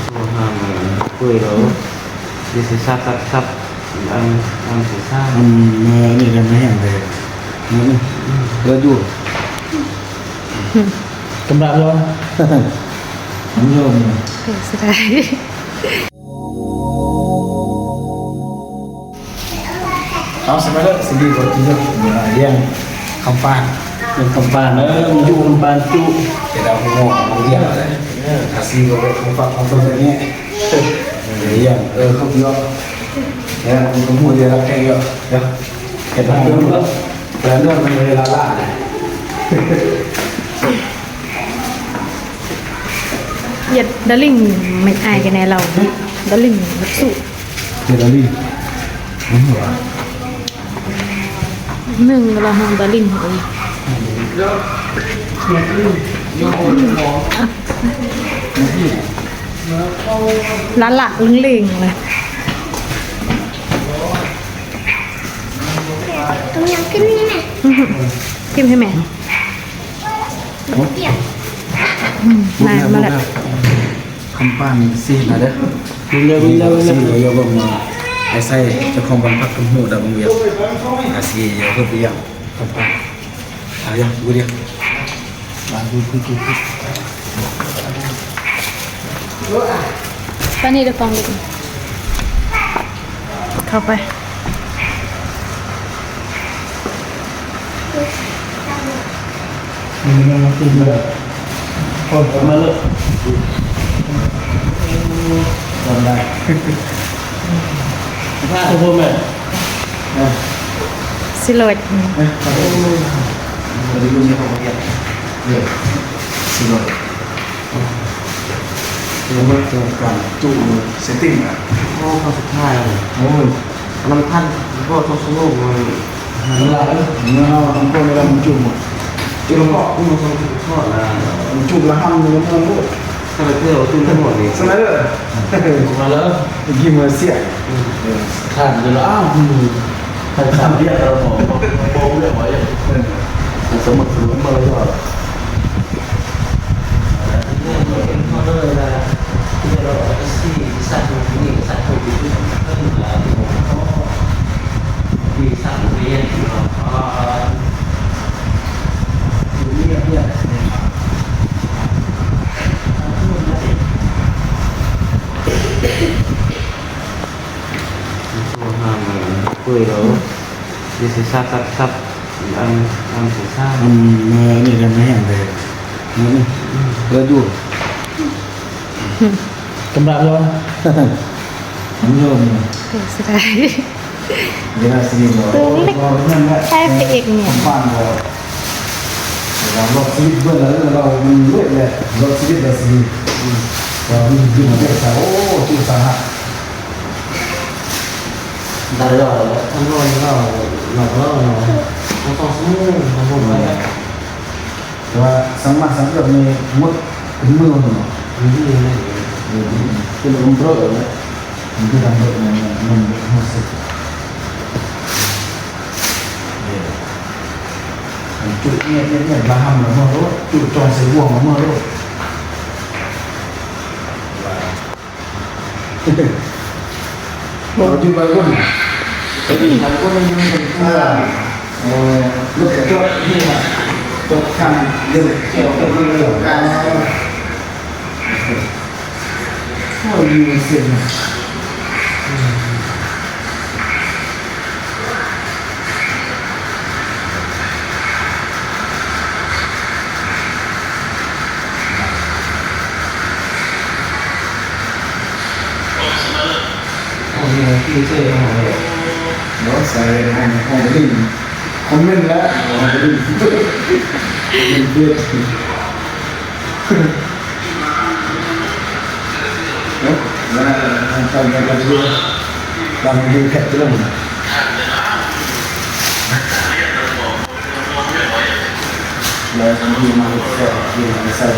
Số hàng quê đó đi sẽ sắp sắp sắp ăn sẽ saoนี่กันไม่เห็นเลยนี่เราดูกำลังร้อนน้ำโยม สุดท้าย เอาสมัยนั้นสิ่งที่เราที่เราเรียนคำปานเป็นคำปานมีอยู่คำปานจุจะเราหัวเราเรียนอะไรอาศัยเราเป็นคำปานของตัวนี้เรียนเขาเยอะเนี่ยคุณพูดเยอะแค่เยอะเดี๋ยวเห็นไหมเรื่องแต่เรื่องมันเวลาละยัดดอลลิงไม่อายกันในเราดอลลิงนักสู้ เจดาลีหัว หนึ่งเราห้องดอลลิงเลยล้านหลักลึงลิงเลย ตรงยังขึ้นนี่แม่ ทิมให้แม่นายมาแล้ว คำปานซีนะเด้อเร็วซีเยอะๆมาไอ้ไส้จะคงบังคับกับหูดับเวียนอาซีเยอะขึ้นไปยังคำปานอะไรยังกูเดียวมาดู ตอนนี้เดี๋ยวฟังดูเข้าไป มาตีเลยคนมาเลยทำได้ถ้าทุกคนแบบ สิโลด วันนี้คุณมีของเรียนเรียนสิโลแล้วก็ตัวการจูเซตติ้งอ่ะ โอ้เขาสุดท้าย โอ้ย น้ำท่านพวกต้องสนุกมัน มันละเนาะทำคนเวลามันจูหมด จุดก็อุ้มสนุกทอดนะ มันจูละห้ามมันมันรู้ ถ้าไปเที่ยวตุ้นทั้งหมดนี่ สมัยเด้อมาแล้วกินมาเสียท่านจะอ้าวใครทำเรียกเราหมอบอกเรื่องไว้สมุดสมุดเบอร์ยอด เขาเลยนะที่เราที่สัตว์นี่สัตว์ที่ที่เพิ่มที่สัตว์เรียนsố hàng quê đó đi sẽ sắp sắp sắp ăn sẽ sao นี่กันไม่เห็นเลยนี่เราดูกำลังร้อนน้ำโยม สุดท้าย เวลาสิบเรา แค่ไปเอกเนี่ย ฟังเราลดชีวิตเพื่อนเรามันเวทเลยลดชีวิตเราสิเราดิ้นดิ้นเด็กสาวโอ้จุดสาหัส đã rồi ăn rồi nó không còn sống không còn phải แต่ว่าสังมาสังเกตในมดถึงมือมัน cái gì này เป็นลมเพลอเลยมันคือทำแบบนั้นมันรู้สึกจุดเนี่ยบาฮัมเราเมื่อรู้จุดจอยเสียบ่วงเราเมื่อรู้เราจุดไปรุ่นเราก็ไม่ยุ่งกับเพื่อนลูกจดนี่นะจดคำเรื่องเกี่ยวกับเรื่องการเข้าอยู่เสียง ที่เจอของเรา nó sẽ không có đình không nên là không có đình mình biết đó là hàng trăm là làm luôn làm đi khét chứ làm là làm gì mà sẽ gì mà sai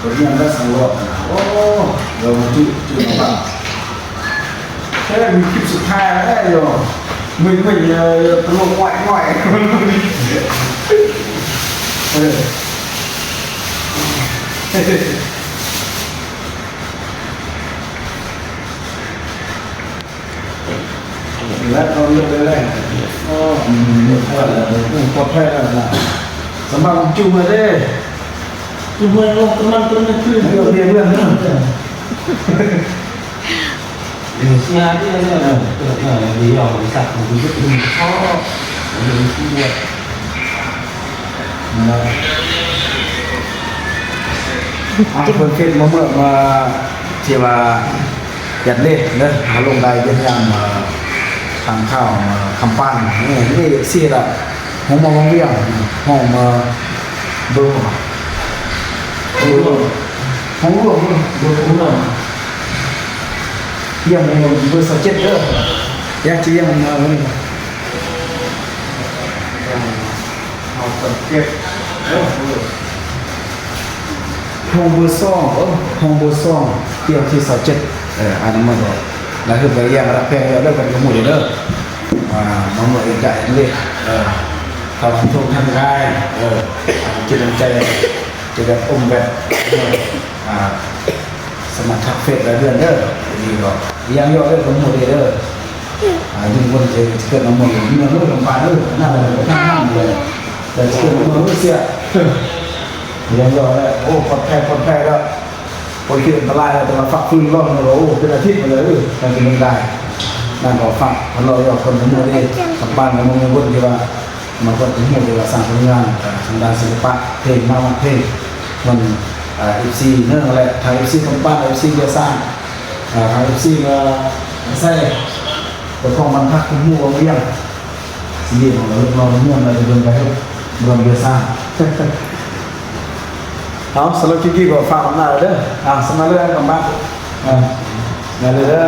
Bởi anda selalu oh, rồi mà chịu nó bảo thế là mình kịp sự thay đấy rồi mình nó ngoại ngoại lát con lên đây có thể là sắm bằng chung rồi đấy chung rồi không có năm tuần chưa nhiều tiền luôn nữa Xe đi đi vào sạch một chút khó mình không đượcคนเก็บมาเมื่อมาที่ว่ายัดเล่เนอะหาลงได้เวียดนามทางข้าวคำป้านนี่สี่ละห้องมองเวียงห้องมาเบอร์ห้องรวมเบอร์รวมเยี่ยมเลยเบอร์17เด้ออยากจะเยี่ยมมาวันนี้เอา17ห้องเบอร์ห้องเบอร์เที่ยวที่27อันนั้นมาบอกแล้วคือไปเยี่ยมแล้วแพงแล้วกันก็หมดเลยเด้อมาเมื่อเอกใจเลยทำทุกทำได้จิตใจจะแบบอมแบบสมัครทักเฟซแล้วเดือนเด้อดีก็ยังย่อเรื่องของโมเดลเด้อยิ่งคนจะเกิดมาหมดยิ่งเรื่องของปลาเด้อน่าจะข้ามเลยแต่เกิดมาเมื่อเสียยังย่อแล้วโอ้ปลอดภัยแล้วคนที่อันตรายแต่มาฝักฟื้นรอบเราโอ้เป็นอาทิตย์มาเลยการกินได้นั่นก็ฝักเราย่อคนทั้งหมดเลยกับบ้านกับมึงคนที่ว่ามันก็ถึงหมดเลยว่าสร้างผลงานทางด้านศิลปะเพลงมาเพลงมันFC เนื่องอะไรทาง FC คำปั้น FC เยสร้างทาง FC มาใส่แต่ของมันพักคุ้มหัวเรียงสิ่งที่ของเราเมื่อเราจะเดินไปให้รวมเยสร้างเอาสำหรับที่ก็ฝากอำนาจเด้อสำหรับเรื่องของบ้านงานเลยเด้อ